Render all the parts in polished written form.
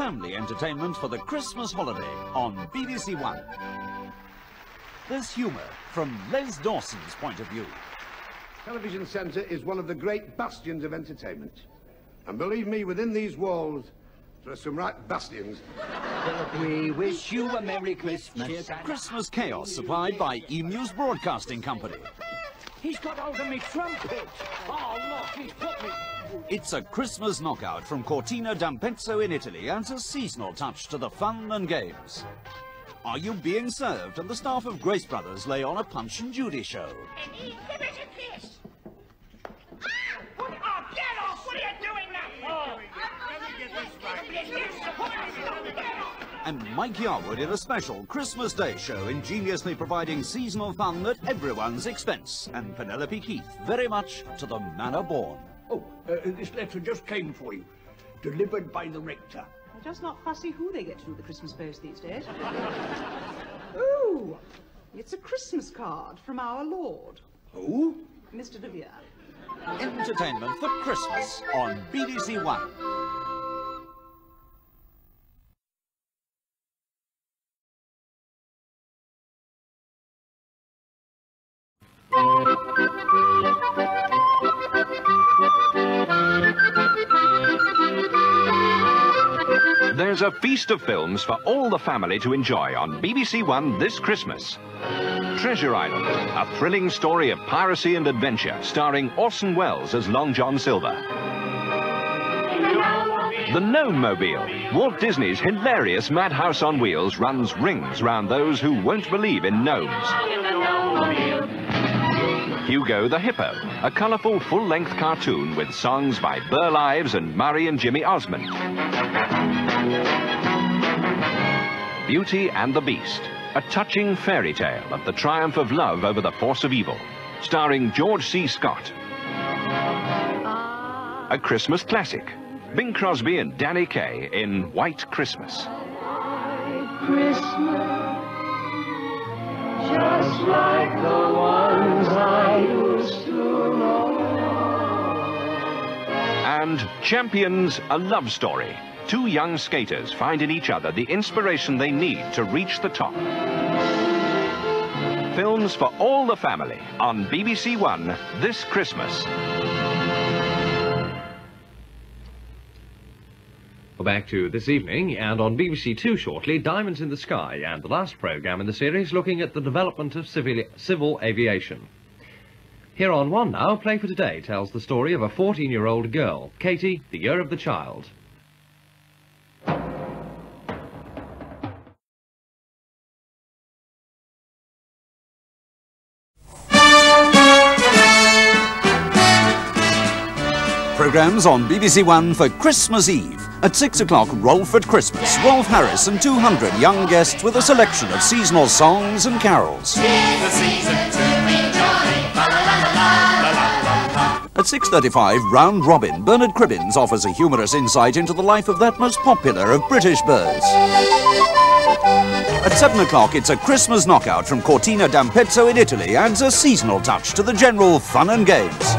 family entertainment for the Christmas holiday on BBC One. There's humour from Les Dawson's point of view. Television Centre is one of the great bastions of entertainment. And believe me, within these walls, there are some right bastions. We wish you a Merry Christmas. Christmas chaos supplied by Emu's Broadcasting Company. He's got hold of me trumpet. Oh, look, he's put me... It's a Christmas knockout from Cortina d'Ampezzo in Italy, adds a seasonal touch to the fun and games. Are you being served? And the staff of Grace Brothers lay on a Punch and Judy show. Give it a kiss. Oh, get off! What are you doing now? And Mike Yarwood in a special Christmas Day show, ingeniously providing seasonal fun at everyone's expense. And Penelope Keith, very much to the manner born. Oh, this letter just came for you. Delivered by the rector. They're just not fussy who they get through the Christmas post these days. Ooh, it's a Christmas card from our Lord. Who? Mr. De Vere. Entertainment for Christmas on BBC One. There's a feast of films for all the family to enjoy on BBC One this Christmas. Treasure Island, a thrilling story of piracy and adventure, starring Orson Welles as Long John Silver. The Gnome Mobile, Walt Disney's hilarious madhouse on wheels, runs rings round those who won't believe in gnomes. Hugo the Hippo, a colourful full-length cartoon with songs by Burl Ives and Murray and Jimmy Osmond. Beauty and the Beast, a touching fairy tale of the triumph of love over the force of evil, starring George C. Scott. A Christmas classic, Bing Crosby and Danny Kaye in White Christmas. Christmas, just like the ones I used to know. And Champions, a love story. Two young skaters find in each other the inspiration they need to reach the top. Films for all the family on BBC One this Christmas. Well, back to this evening, and on BBC Two shortly, Diamonds in the Sky, and the last programme in the series looking at the development of civil aviation. Here on One now, Play for Today tells the story of a 14-year-old girl, Katie, the Year of the Child. Programmes on BBC One for Christmas Eve. At 6 o'clock, Rolf at Christmas. Rolf Harris and 200 young guests with a selection of seasonal songs and carols. At 6:35, Round Robin, Bernard Cribbins offers a humorous insight into the life of that most popular of British birds. At 7 o'clock, it's a Christmas knockout from Cortina d'Ampezzo in Italy, adds a seasonal touch to the general fun and games.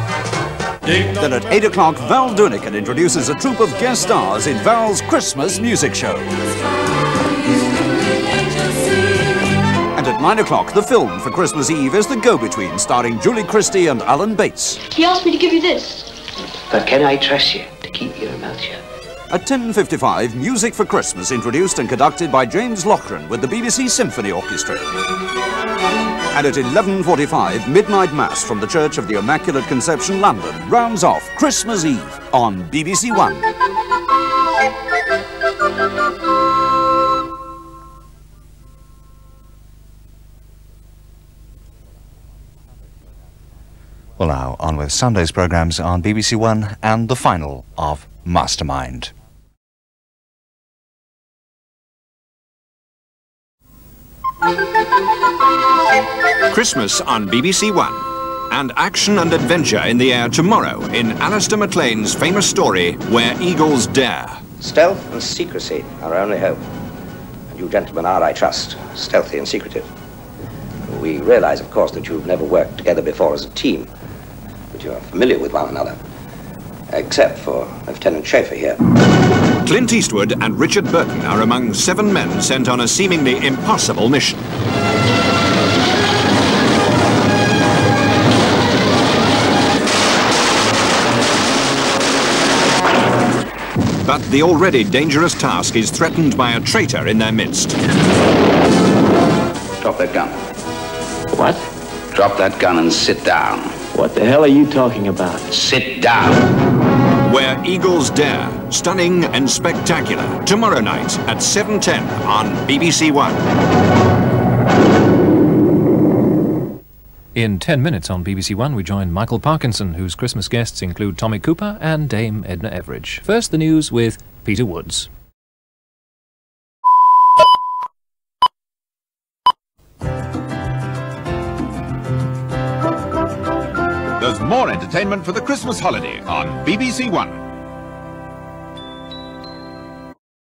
Then at 8 o'clock, Val Doonican introduces a troupe of guest stars in Val's Christmas music show. And at 9 o'clock, the film for Christmas Eve is The Go-Between, starring Julie Christie and Alan Bates. He asked me to give you this. But can I trust you to keep your mouth shut? At 10:55, Music for Christmas, introduced and conducted by James Loughran with the BBC Symphony Orchestra. And at 11:45, Midnight Mass from the Church of the Immaculate Conception, London, rounds off Christmas Eve on BBC One. Well, now, on with Sunday's programmes on BBC One and the final of Mastermind. Christmas on BBC One. And action and adventure in the air tomorrow in Alistair MacLean's famous story, Where Eagles Dare. Stealth and secrecy are our only hope. And you gentlemen are, I trust, stealthy and secretive. We realize, of course, that you've never worked together before as a team, but you are familiar with one another. except for Lieutenant Schaefer here. Clint Eastwood and Richard Burton are among 7 men sent on a seemingly impossible mission. But the already dangerous task is threatened by a traitor in their midst. Drop that gun. What? Drop that gun and sit down. What the hell are you talking about? Sit down. Where Eagles Dare, stunning and spectacular, tomorrow night at 7:10 on BBC One. In 10 minutes on BBC One, we join Michael Parkinson, whose Christmas guests include Tommy Cooper and Dame Edna Everage. First, the news with Peter Woods. There's more entertainment for the Christmas holiday on BBC One.